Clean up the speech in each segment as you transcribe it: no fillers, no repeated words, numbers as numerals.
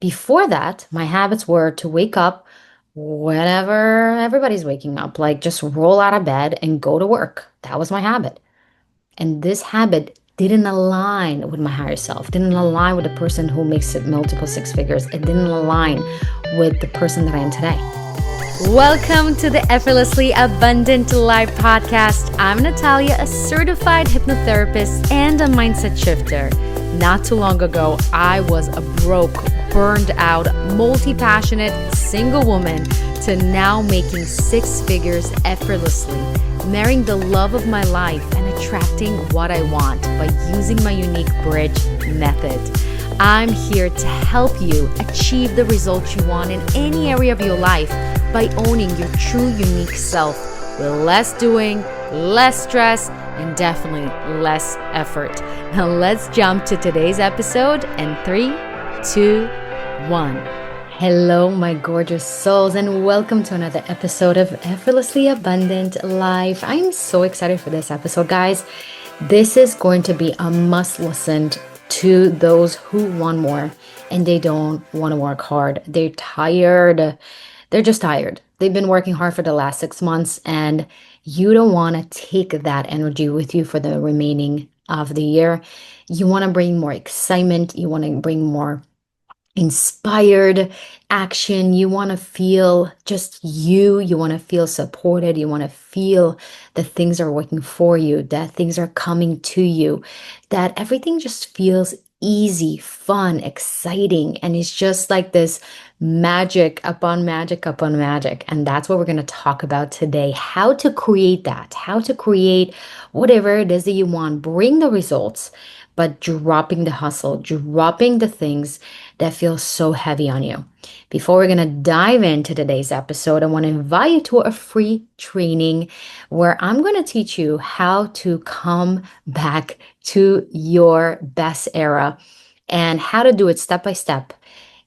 Before that, my habits were to wake up whenever everybody's waking up, like just roll out of bed and go to work. That was my habit. And this habit didn't align with my higher self, didn't align with the person who makes it multiple six figures. It didn't align with the person that I am today. Welcome to the Effortlessly Abundant Life podcast. I'm Natalia, a certified hypnotherapist and a mindset shifter. Not too long ago, I was a broke, burned out, multi-passionate single woman to now making six figures effortlessly, marrying the love of my life and attracting what I want by using my unique bridge method. I'm here to help you achieve the results you want in any area of your life by owning your true unique self with less doing, less stress, and definitely less effort. Now let's jump to today's episode in 3, 2, 1. Hello, my gorgeous souls, and welcome to another episode of Effortlessly Abundant Life. I'm so excited for this episode, guys. This is going to be a must listen to those who want more and they don't want to work hard. They're tired. They're just tired. They've been working hard for the last 6 months and you don't want to take that energy with you for the remaining of the year. You want to bring more excitement. You want to bring more inspired action. You want to feel just you. You want to feel supported. You want to feel that things are working for you, that things are coming to you, that everything just feels easy, fun, exciting. And it's just like this magic upon magic upon magic. And that's what we're going to talk about today. How to create that, how to create whatever it is that you want, bring the results, but dropping the hustle, dropping the things that feel so heavy on you. Before we're going to dive into today's episode, I want to invite you to a free training where I'm going to teach you how to come back to your best era and how to do it step by step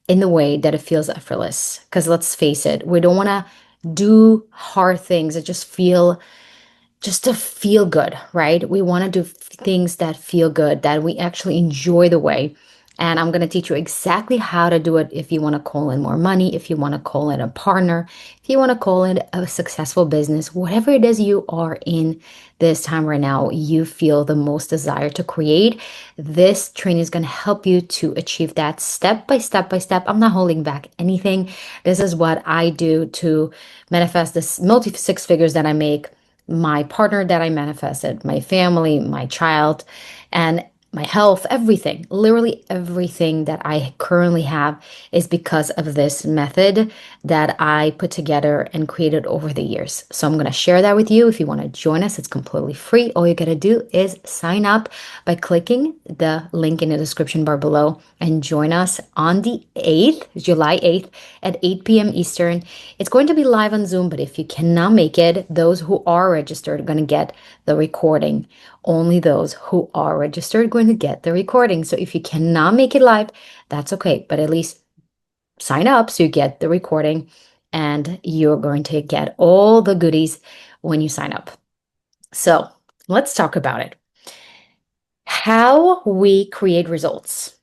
in the way that it feels effortless. Because let's face it, we don't want to do hard things that just to feel good, right? We want to do things that feel good, that we actually enjoy the way. And I'm going to teach you exactly how to do it if you want to call in more money, if you want to call in a partner, if you want to call in a successful business, whatever it is you are in this time right now, you feel the most desire to create. This training is going to help you to achieve that step by step by step. I'm not holding back anything. This is what I do to manifest this multi six figures that I make, my partner that I manifested, my family, my child, and my health, everything, literally everything that I currently have is because of this method that I put together and created over the years. So I'm going to share that with you. If you want to join us, it's completely free. All you got to do is sign up by clicking the link in the description bar below and join us on the 8th, July 8th at 8 p.m. Eastern. It's going to be live on Zoom, but if you cannot make it, those who are registered are going to get the recording. Only those who are registered are going to get the recording. So if you cannot make it live, that's okay. But at least sign up so you get the recording and you're going to get all the goodies when you sign up. So let's talk about it. How we create results.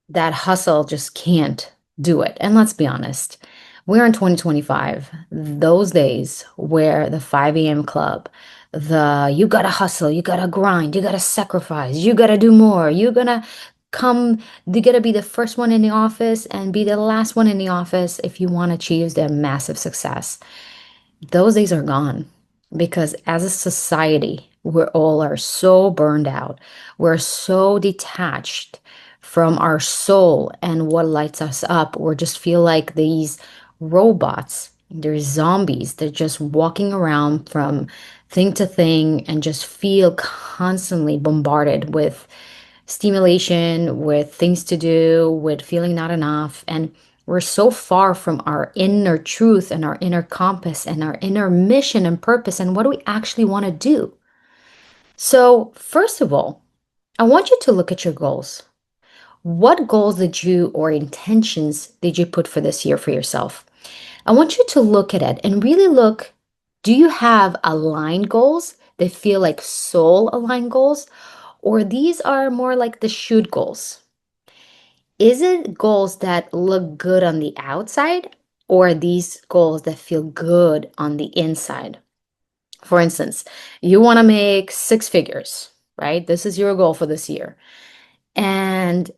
That hustle just can't do it. And let's be honest, we're in 2025, those days where the 5 a.m. club, the you gotta hustle, you gotta grind, you gotta sacrifice, you gotta do more, you're gonna come, you gotta be the first one in the office and be the last one in the office if you want to achieve that massive success. Those days are gone because as a society, we all are so burned out. We're so detached from our soul and what lights us up. We just feel like these robots. They're zombies. They're just walking around from thing to thing and just feel constantly bombarded with stimulation, with things to do, with feeling not enough. And we're so far from our inner truth and our inner compass and our inner mission and purpose and what do we actually want to do. So, first of all, I want you to look at your goals. What goals did you or intentions did you put for this year for yourself? I want you to look at it and really look, do you have aligned goals that feel like soul aligned goals? Or these are more like the shoot goals? Is it goals that look good on the outside or are these goals that feel good on the inside? For instance, you want to make six figures, right? This is your goal for this year. And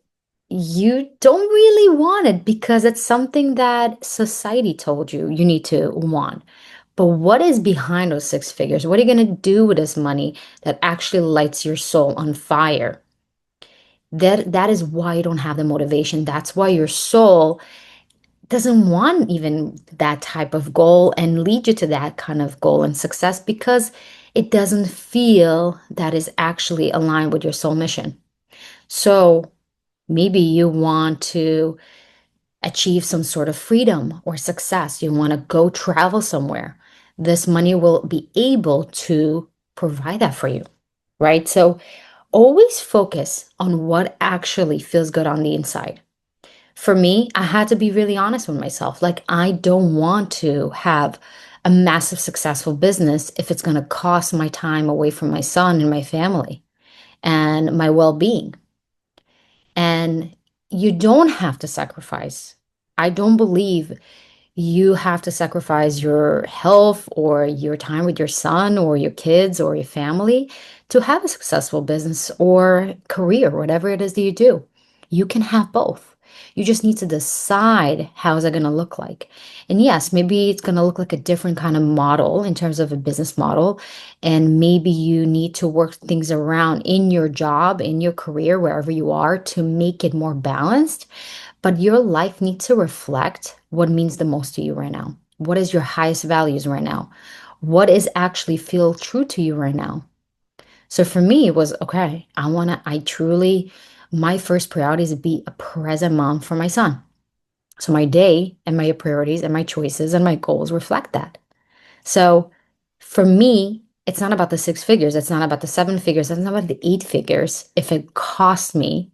you don't really want it because it's something that society told you you need to want. But what is behind those six figures? What are you going to do with this money that actually lights your soul on fire? That is why you don't have the motivation. That's why your soul doesn't want even that type of goal and lead you to that kind of goal and success because it doesn't feel that is actually aligned with your soul mission. So maybe you want to achieve some sort of freedom or success. You want to go travel somewhere. This money will be able to provide that for you, right? So always focus on what actually feels good on the inside. For me, I had to be really honest with myself. Like, I don't want to have a massive successful business if it's going to cost my time away from my son and my family and my well being. And you don't have to sacrifice. I don't believe you have to sacrifice your health or your time with your son or your kids or your family to have a successful business or career, whatever it is that you do. You can have both. You just need to decide how is it going to look like. And yes, maybe it's going to look like a different kind of model in terms of a business model. And maybe you need to work things around in your job, in your career, wherever you are to make it more balanced. But your life needs to reflect what means the most to you right now. What is your highest values right now? What is actually feel true to you right now? So for me, it was okay. I truly, my first priority is to be a present mom for my son. So my day and my priorities and my choices and my goals reflect that. So for me, it's not about the six figures. It's not about the seven figures. It's not about the eight figures. If it costs me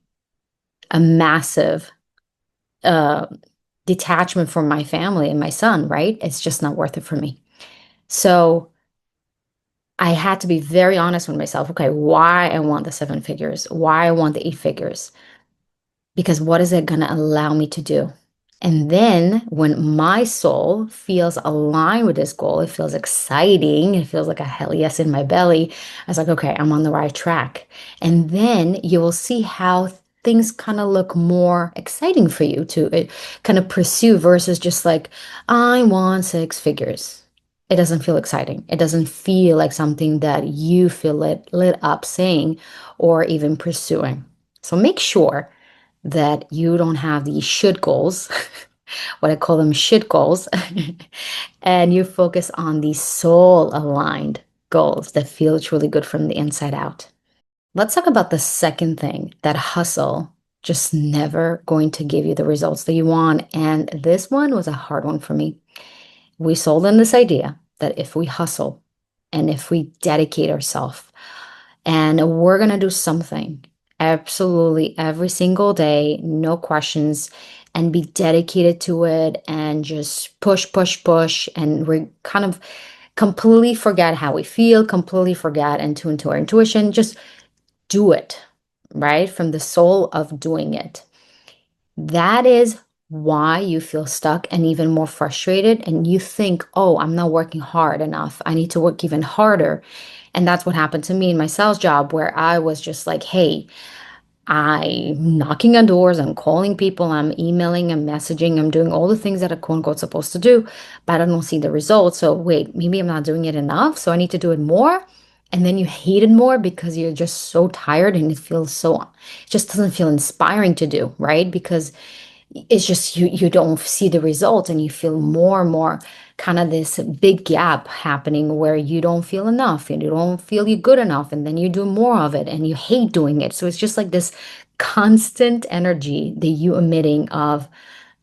a massive uh, detachment from my family and my son, right? It's just not worth it for me. So I had to be very honest with myself. Okay, why I want the seven figures, why I want the eight figures, because what is it going to allow me to do? And then when my soul feels aligned with this goal, it feels exciting. It feels like a hell yes in my belly. I was like, okay, I'm on the right track. And then you will see how things kind of look more exciting for you to kind of pursue versus just like, I want six figures. It doesn't feel exciting. It doesn't feel like something that you feel lit up saying or even pursuing. So make sure that you don't have these should goals, what I call them should goals, and you focus on these soul aligned goals that feel truly good from the inside out. Let's talk about the second thing that hustle just never going to give you the results that you want. And this one was a hard one for me. We sold in this idea that if we hustle and if we dedicate ourselves and we're going to do something absolutely every single day, no questions, and be dedicated to it and just push, push, push, and we kind of completely forget how we feel, completely forget and tune to our intuition. Just do it, right? From the soul of doing it. That is why you feel stuck and even more frustrated. And you think, oh, I'm not working hard enough. I need to work even harder. And that's what happened to me in my sales job, where I was just like, hey, I'm knocking on doors, I'm calling people, I'm emailing, I'm messaging, I'm doing all the things that a quote unquote supposed to do, but I don't see the results. So wait, maybe I'm not doing it enough. So I need to do it more. And then you hate it more because you're just so tired and it just doesn't feel inspiring to do, right? Because it's just you don't see the results and you feel more and more kind of this big gap happening where you don't feel enough and you don't feel you good enough and then you do more of it and you hate doing it. So it's just like this constant energy that you emitting of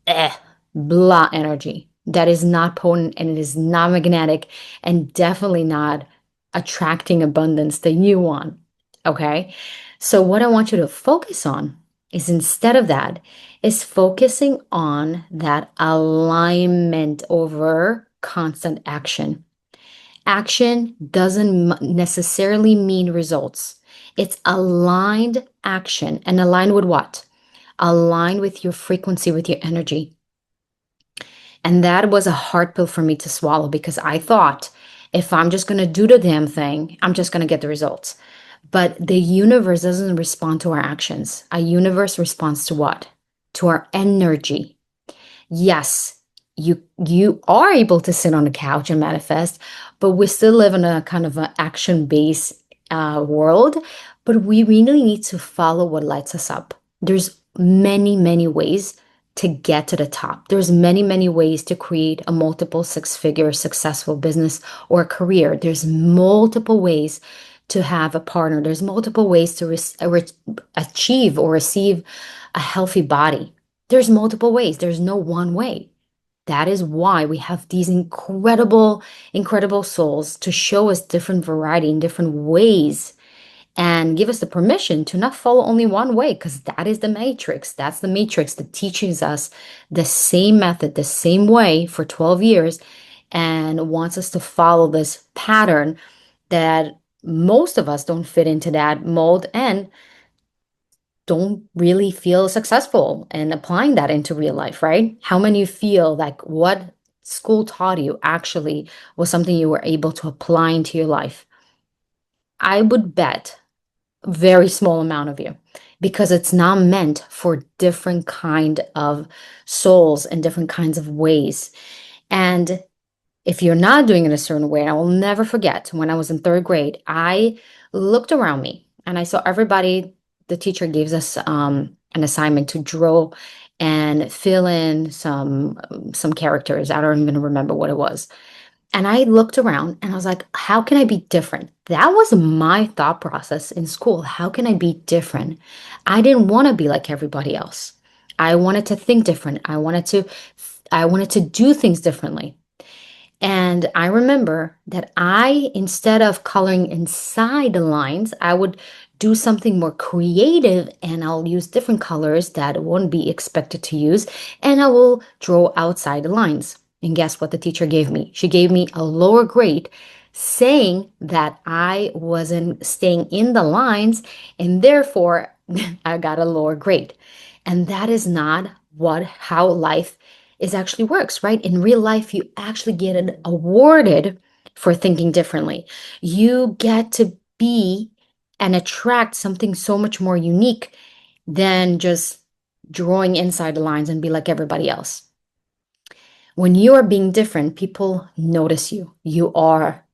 eh, blah energy that is not potent and it is not magnetic and definitely not attracting abundance that you want. Okay. So what I want you to focus on is instead of that, is focusing on that alignment over constant action. Action doesn't necessarily mean results. It's aligned action and aligned with what? align with your frequency, with your energy. And that was a hard pill for me to swallow because I thought if I'm just going to do the damn thing, I'm just going to get the results. But the universe doesn't respond to our actions. Our universe responds to what? To our energy. Yes, you are able to sit on the couch and manifest, but we still live in a kind of an action-based world. But we really need to follow what lights us up. There's many, many ways to get to the top. There's many, many ways to create a multiple six-figure successful business or career. There's multiple ways to have a partner. There's multiple ways to achieve or receive a healthy body. There's multiple ways. There's no one way. That is why we have these incredible, incredible souls to show us different variety and different ways and give us the permission to not follow only one way, because that is the matrix. That's the matrix that teaches us the same method, the same way for 12 years and wants us to follow this pattern that most of us don't fit into that mold and don't really feel successful in applying that into real life, right? How many feel like what school taught you actually was something you were able to apply into your life? I would bet a very small amount of you because it's not meant for different kind of souls and different kinds of ways. And if you're not doing it a certain way, I will never forget when I was in third grade, I looked around me and I saw everybody. The teacher gave us an assignment to draw and fill in some characters. I don't even remember what it was. And I looked around and I was like, how can I be different? That was my thought process in school. How can I be different? I didn't want to be like everybody else. I wanted to think different. I wanted to do things differently. And I remember that instead of coloring inside the lines, I would do something more creative and I'll use different colors that wouldn't be expected to use. And I will draw outside the lines. And guess what the teacher gave me? She gave me a lower grade saying that I wasn't staying in the lines and therefore I got a lower grade. And that is not how life is actually works, right? In real life, you actually get awarded for thinking differently. You get to be and attract something so much more unique than just drawing inside the lines and be like everybody else. When you are being different, people notice you. You are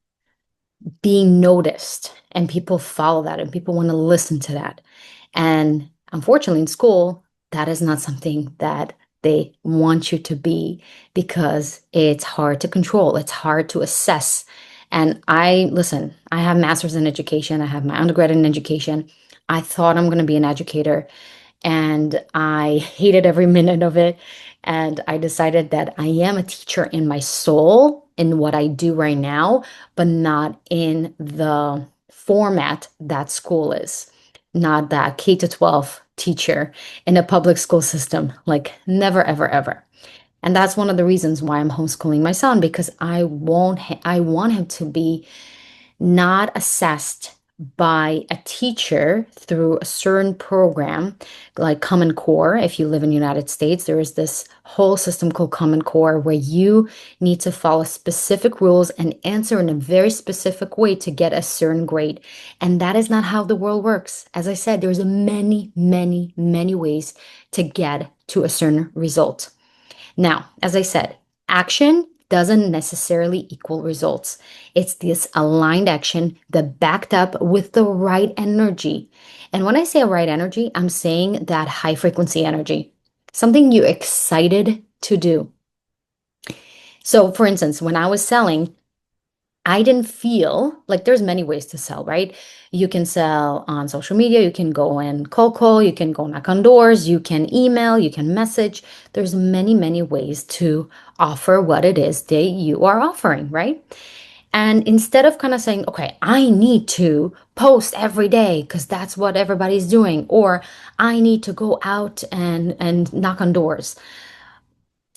being noticed, and people follow that, and people want to listen to that. And unfortunately, in school, that is not something that they want you to be because it's hard to control, it's hard to assess. And listen, I have master's in education, I have my undergrad in education. I thought I'm going to be an educator, and I hated every minute of it. And I decided that I am a teacher in my soul in what I do right now, but not in the format that school is, not that K to 12 teacher in a public school system, like never, ever, ever. And that's one of the reasons why I'm homeschooling my son because I want him to be not assessed by a teacher through a certain program like Common Core. If you live in the United States, there is this whole system called Common Core where you need to follow specific rules and answer in a very specific way to get a certain grade. And that is not how the world works. As I said, there's many, many, many ways to get to a certain result. Now, as I said, action doesn't necessarily equal results. It's this aligned action that backed up with the right energy. And when I say right energy, I'm saying that high frequency energy, something you're excited to do. So, for instance, when I was selling, I didn't feel like there's many ways to sell, right? You can sell on social media, you can go and cold call, you can go knock on doors, you can email, you can message. There's many, many ways to offer what it is that you are offering, right? And instead of kind of saying, okay, I need to post every day because that's what everybody's doing, or I need to go out and knock on doors.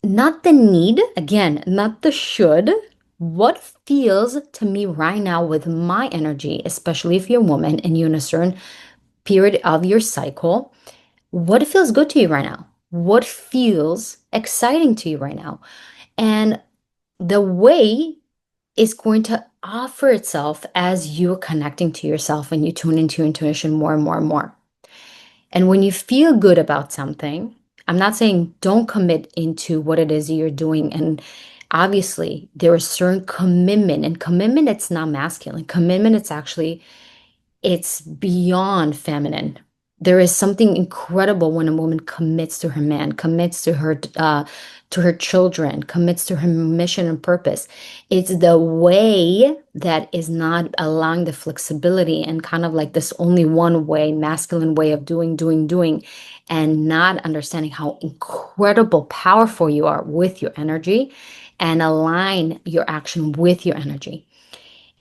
Not the need, again, not the should. What feels to me right now with my energy, especially if you're a woman and you're in a certain period of your cycle, What feels good to you right now? What feels exciting to you right now? And the way is going to offer itself as you're connecting to yourself and you tune into your intuition more and more and more. And when you feel good about something, I'm not saying don't commit into what it is you're doing. And obviously, there is certain commitment, and commitment, it's not masculine. Commitment, it's beyond feminine. There is something incredible when a woman commits to her man, commits to her children, commits to her mission and purpose. It's the way that is not allowing the flexibility and kind of like this only one way, masculine way of doing, and not understanding how incredible, powerful you are with your energy and align your action with your energy.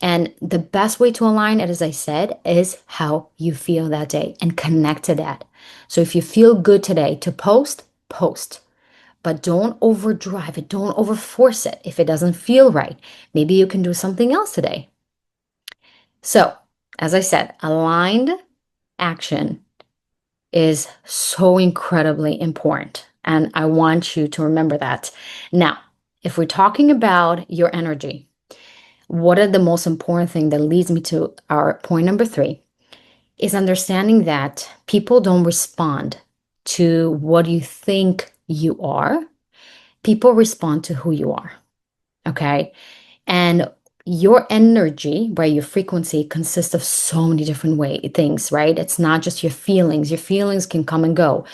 And the best way to align it, as I said, is how you feel that day and connect to that. So if you feel good today to post, post, but don't overdrive it. Don't overforce it if it doesn't feel right. Maybe you can do something else today. So, as I said, aligned action is so incredibly important. And I want you to remember that. Now, if we're talking about your energy, what are the most important thing that leads me to our point number 3 is understanding that people don't respond to what you think you are. People respond to who you are. Okay. And your energy, right? Your frequency consists of so many different things, right? It's not just your feelings. Your feelings can come and go,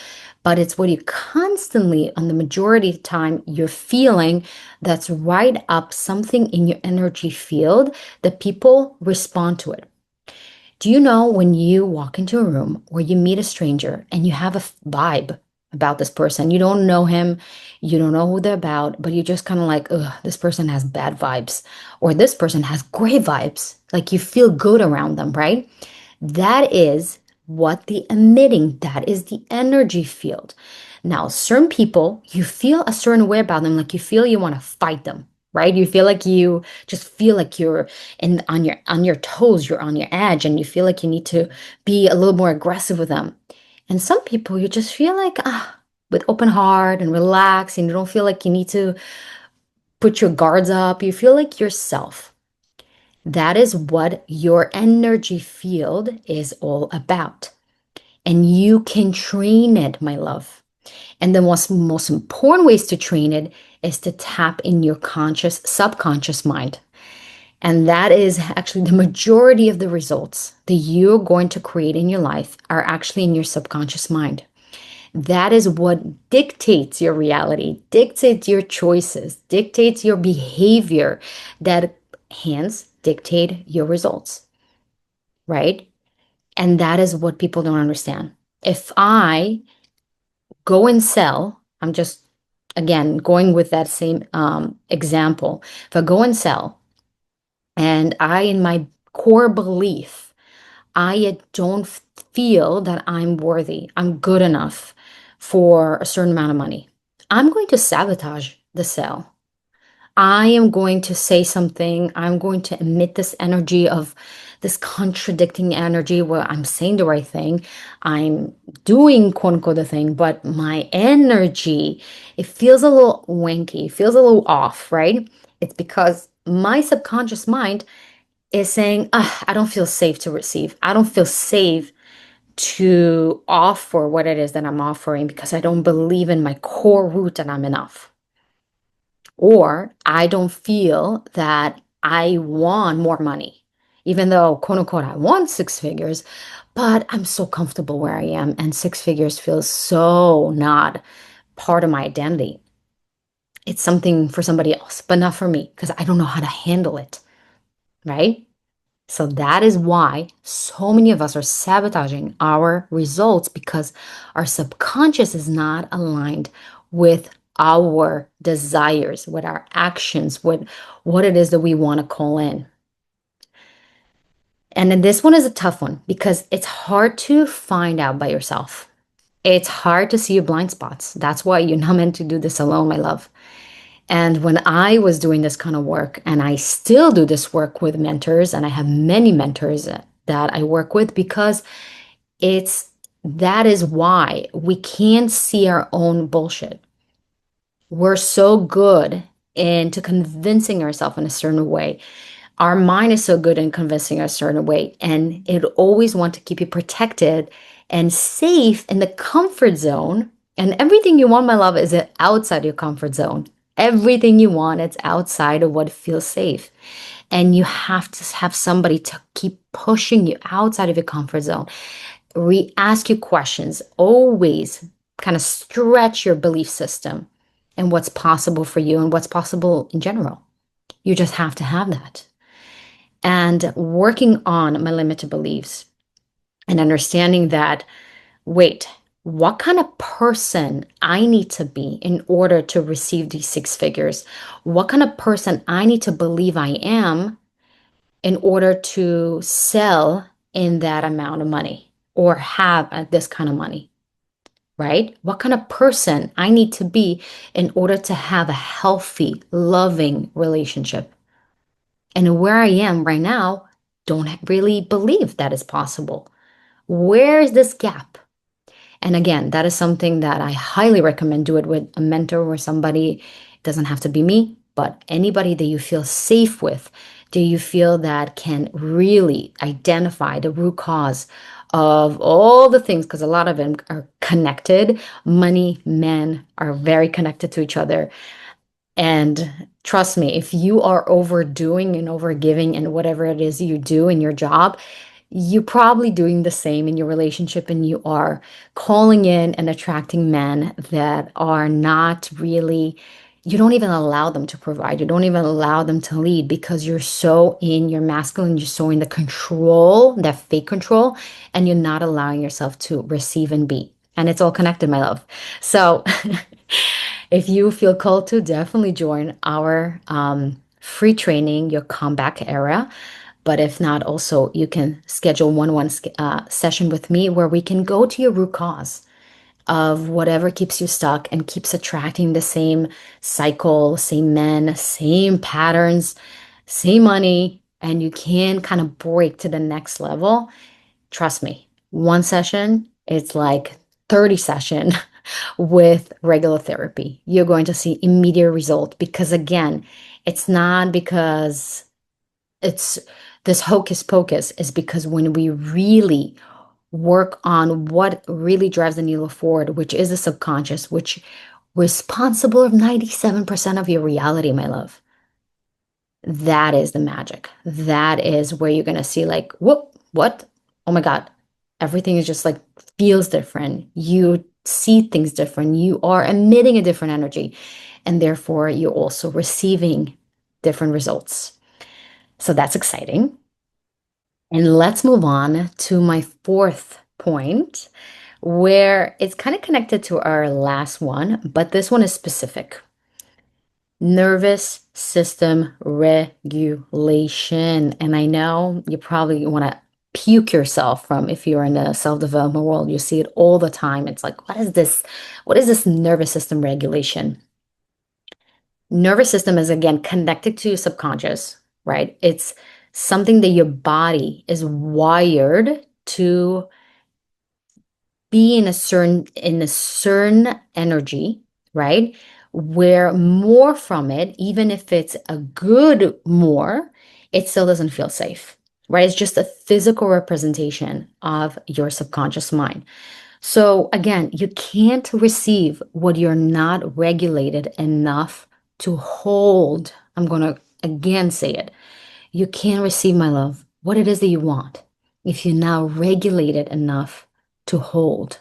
but it's what you constantly, on the majority of the time, you're feeling that's right up something in your energy field that people respond to it. Do you know when you walk into a room or you meet a stranger and you have a vibe about this person? You don't know him, you don't know who they're about, but you just kind of like, ugh, this person has bad vibes, or this person has great vibes. Like you feel good around them, right? That is what the emitting, that is the energy field. Now, certain people, you feel a certain way about them, like you feel you want to fight them, right? You feel like you just feel like you're on your toes, you're on your edge, and you feel like you need to be a little more aggressive with them. And some people you just feel like with open heart and relax, and you don't feel like you need to put your guards up. You feel like yourself. That is what your energy field is all about. And you can train it, my love. And the most important ways to train it is to tap in your conscious, subconscious mind. And that is actually the majority of the results that you're going to create in your life are actually in your subconscious mind. That is what dictates your reality, dictates your choices, dictates your behavior, that hence dictate your results, right? And that is what people don't understand. If I go and sell, I'm just, again, going with that same example. If I go and sell and in my core belief, I don't feel that I'm worthy, I'm good enough for a certain amount of money, I'm going to sabotage the sale. I am going to say something. I'm going to emit this energy of this contradicting energy where I'm saying the right thing. I'm doing quote unquote the thing, but my energy, it feels a little wanky, feels a little off, right? It's because my subconscious mind is saying, I don't feel safe to receive. I don't feel safe to offer what it is that I'm offering because I don't believe in my core root that I'm enough. Or I don't feel that I want more money, even though, quote unquote, I want 6 figures, but I'm so comfortable where I am. And 6 figures feels so not part of my identity. It's something for somebody else, but not for me because I don't know how to handle it. Right. So that is why so many of us are sabotaging our results because our subconscious is not aligned with our desires, with our actions, with what it is that we want to call in. And then this one is a tough one because it's hard to find out by yourself. It's hard to see your blind spots. That's why you're not meant to do this alone, my love. And when I was doing this kind of work, and I still do this work with mentors, and I have many mentors that I work with because it's That is why we can't see our own bullshit. We're so good into convincing ourselves in a certain way. Our mind is so good in convincing us a certain way, and it always wants to keep you protected and safe in the comfort zone. And everything you want, my love, is outside your comfort zone. Everything you want, it's outside of what feels safe. And you have to have somebody to keep pushing you outside of your comfort zone. Ask you questions, always kind of stretch your belief system and what's possible for you and what's possible in general. You just have to have that. And working on my limited beliefs and understanding that, wait, what kind of person I need to be in order to receive these six figures? What kind of person I need to believe I am in order to sell in that amount of money or have this kind of money, right? What kind of person I need to be in order to have a healthy, loving relationship. And where I am right now, don't really believe that is possible. Where is this gap? And again, that is something that I highly recommend do it with a mentor or somebody. It doesn't have to be me, but anybody that you feel safe with. Do you feel that can really identify the root cause of all the things? Because a lot of them are connected. Money, men are very connected to each other. And trust me, if you are overdoing and overgiving and whatever it is you do in your job, you're probably doing the same in your relationship, and you are calling in and attracting men that are not really, you don't even allow them to provide. You don't even allow them to lead because you're so in your masculine, you're so in the control, that fake control, and you're not allowing yourself to receive and be. And it's all connected, my love. So if you feel called to, definitely join our free training, your comeback era. But if not, also you can schedule one session with me where we can go to your root cause of whatever keeps you stuck and keeps attracting the same cycle, same men, same patterns, same money, and you can kind of break to the next level. Trust me, one session, it's like 30 session with regular therapy. You're going to see immediate result because again, it's not because it's this hocus pocus, is because when we really work on what really drives the needle forward, which is the subconscious, which responsible of 97% of your reality, my love. That is the magic. That is where you're gonna see like, whoop, what? Oh my God. Everything is just like feels different. You see things different. You are emitting a different energy. And therefore you're also receiving different results. So that's exciting. And let's move on to my fourth point, where it's kind of connected to our last one, but this one is specific. Nervous system regulation. And I know you probably want to puke yourself from if you're in the self-development world, you see it all the time. It's like, what is this? What is this nervous system regulation? Nervous system is again connected to your subconscious, right? It's something that your body is wired to be in a certain energy, right? Where more from it, even if it's a good more, it still doesn't feel safe, right? It's just a physical representation of your subconscious mind. So again, you can't receive what you're not regulated enough to hold. I'm going to again say it. You can't receive, my love, what it is that you want if you're now regulated enough to hold.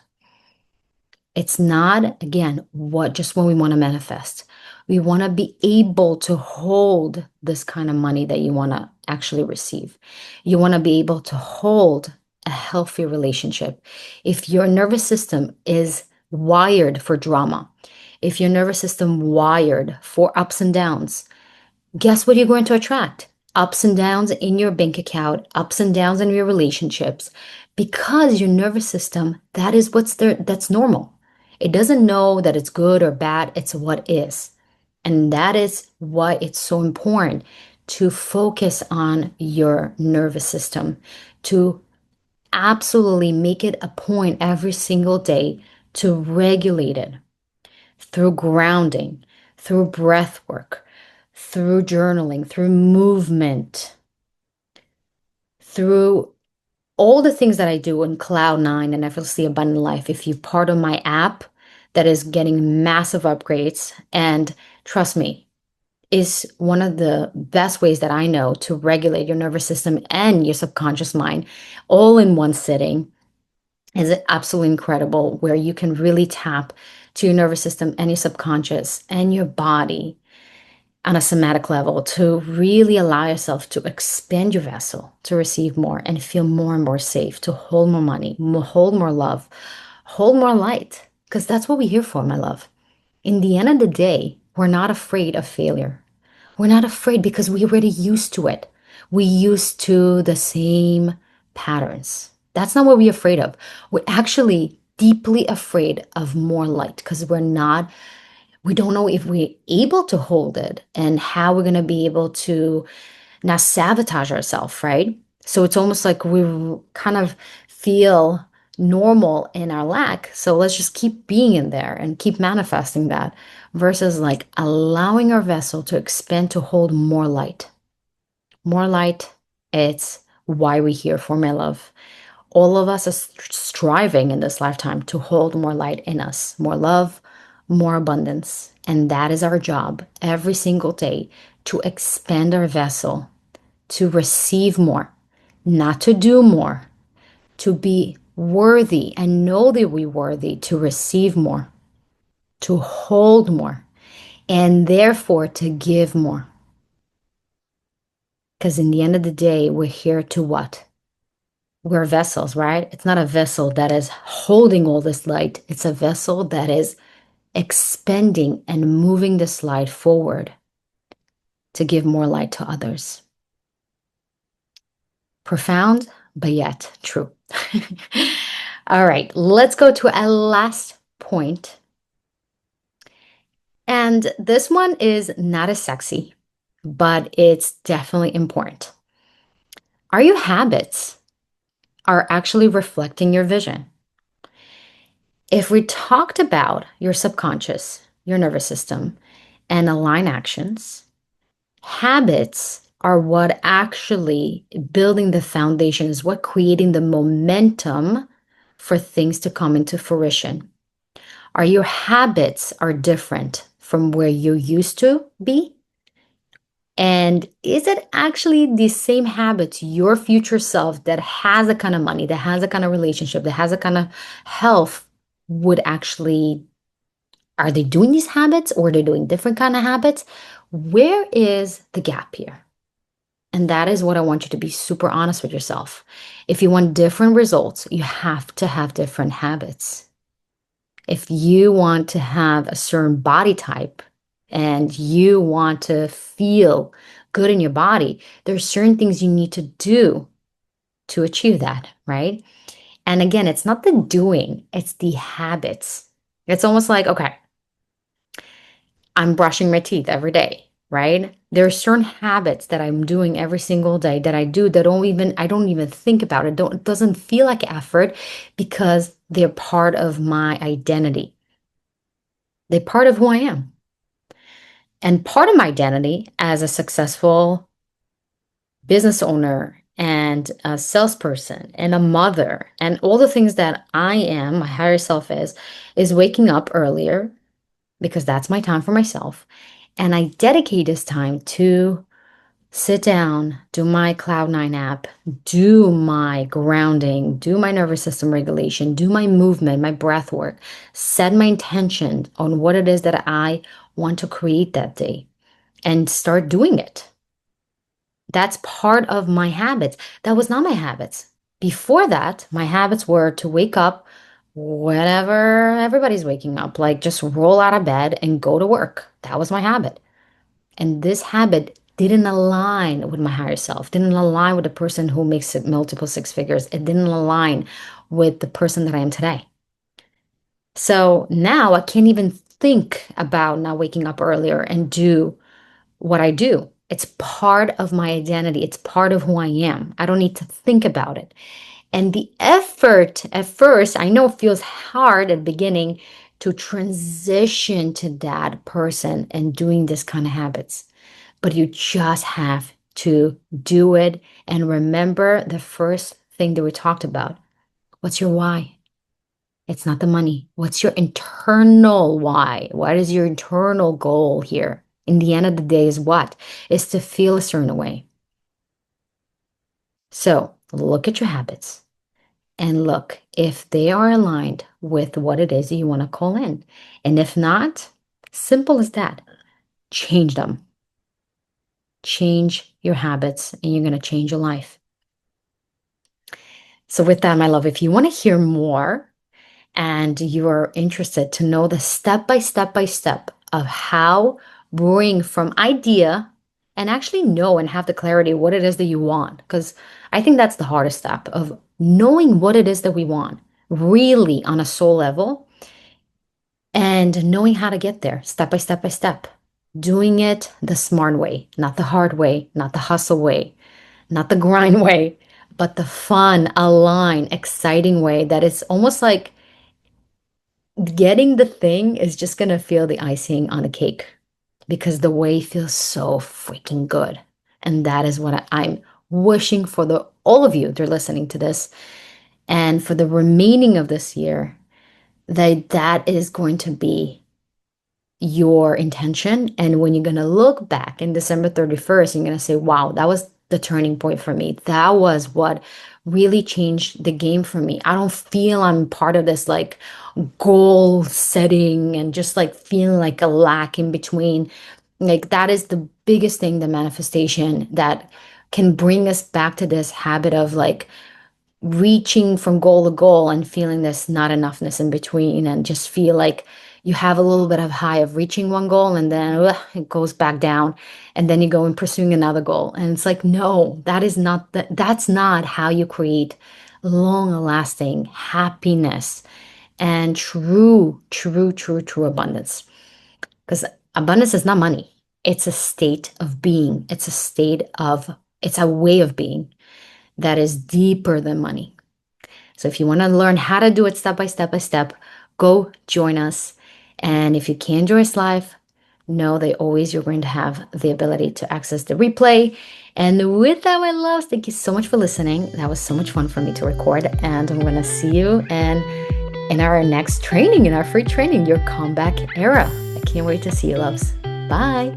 It's not, again, what just when we want to manifest. We want to be able to hold this kind of money that you want to actually receive. You want to be able to hold a healthy relationship. If your nervous system is wired for drama, if your nervous system wired for ups and downs, guess what you're going to attract? Ups and downs in your bank account, ups and downs in your relationships, because your nervous system, that is what's there, that's normal. It doesn't know that it's good or bad, it's what is. And that is why it's so important to focus on your nervous system, to absolutely make it a point every single day to regulate it through grounding, through breath work, through journaling, through movement, through all the things that I do in Cloud Nine and Effortlessly Abundant Life. If you're part of my app that is getting massive upgrades, and trust me, is one of the best ways that I know to regulate your nervous system and your subconscious mind all in one sitting is absolutely incredible, where you can really tap to your nervous system and your subconscious and your body on a somatic level to really allow yourself to expand your vessel to receive more and feel more and more safe, to hold more money, hold more love, hold more light. Because that's what we're here for, my love. In the end of the day, we're not afraid of failure. We're not afraid because we're already used to it. We used to the same patterns. That's not what we're afraid of. We're actually deeply afraid of more light because we don't know if we're able to hold it and how we're going to be able to not sabotage ourselves, right? So it's almost like we kind of feel normal in our lack. So let's just keep being in there and keep manifesting that versus like allowing our vessel to expand to hold more light. More light. It's why we're here for, my love. All of us are striving in this lifetime to hold more light in us, more love, more abundance. And that is our job every single day, to expand our vessel, to receive more, not to do more, to be worthy and know that we're worthy to receive more, to hold more, and therefore to give more. Because in the end of the day, we're here to what? We're vessels, right? It's not a vessel that is holding all this light. It's a vessel that is expanding and moving this light forward to give more light to others. Profound, but yet true. All right, let's go to a last point. And this one is not as sexy, but it's definitely important. Are your habits are actually reflecting your vision? If we talked about your subconscious, your nervous system, and align actions, habits are what actually building the foundation, is what creating the momentum for things to come into fruition. Are your habits are different from where you used to be? And is it actually the same habits your future self that has a kind of money, that has a kind of relationship, that has a kind of health would actually, are they doing these habits or are they doing different kind of habits? Where is the gap here? And that is what I want you to be super honest with yourself. If you want different results, you have to have different habits. If you want to have a certain body type and you want to feel good in your body, there's certain things you need to do to achieve that, right? And again, it's not the doing, it's the habits. It's almost like, okay, I'm brushing my teeth every day, right? There are certain habits that I'm doing every single day that I do that I don't even think about it. It doesn't feel like effort because they're part of my identity. They're part of who I am. And part of my identity as a successful business owner and a salesperson and a mother and all the things that I am, my higher self is waking up earlier because that's my time for myself. And I dedicate this time to sit down, do my Cloud9 app, do my grounding, do my nervous system regulation, do my movement, my breath work, set my intention on what it is that I want to create that day and start doing it. That's part of my habits. That was not my habits. Before that, my habits were to wake up whenever everybody's waking up, like just roll out of bed and go to work. That was my habit. And this habit didn't align with my higher self, didn't align with the person who makes it multiple six figures. It didn't align with the person that I am today. So now I can't even think about not waking up earlier and do what I do. It's part of my identity. It's part of who I am. I don't need to think about it. And the effort at first, I know feels hard at the beginning to transition to that person and doing this kind of habits, but you just have to do it. And remember the first thing that we talked about. What's your why? It's not the money. What's your internal why? What is your internal goal here? In the end of the day, is what? Is to feel a certain way. So look at your habits and look if they are aligned with what it is you want to call in. And if not, simple as that, change them. Change your habits, and you're going to change your life. So, with that, my love, if you want to hear more, and you're interested to know the step of how bring from idea and actually know and have the clarity what it is that you want, because I think that's the hardest step of knowing what it is that we want really on a soul level and knowing how to get there step by step, doing it the smart way, not the hard way, not the hustle way, not the grind way, but the fun, aligned, exciting way that is almost like getting the thing is just gonna feel the icing on the cake because the way feels so freaking good. And that is what I'm wishing for the all of you that are listening to this and for the remaining of this year, that is going to be your intention. And when you're going to look back in December 31st, you're going to say, wow, that was the turning point for me. That was what really changed the game for me. I don't feel I'm part of this like goal setting and just like feeling like a lack in between. Like that is the biggest thing, the manifestation that can bring us back to this habit of like reaching from goal to goal and feeling this not enoughness in between and just feel like you have a little bit of high of reaching one goal and then it goes back down and then you go and pursuing another goal and it's like no, that's not how you create long lasting happiness and true abundance, because abundance is not money. It's a state of being. It's a way of being that is deeper than money. So if you want to learn how to do it by step, go join us. And if you can't join us live, know that always you're going to have the ability to access the replay. And with that, my loves, thank you so much for listening. That was so much fun for me to record. And I'm going to see you in our next training, in our free training, your comeback era. I can't wait to see you, loves. Bye.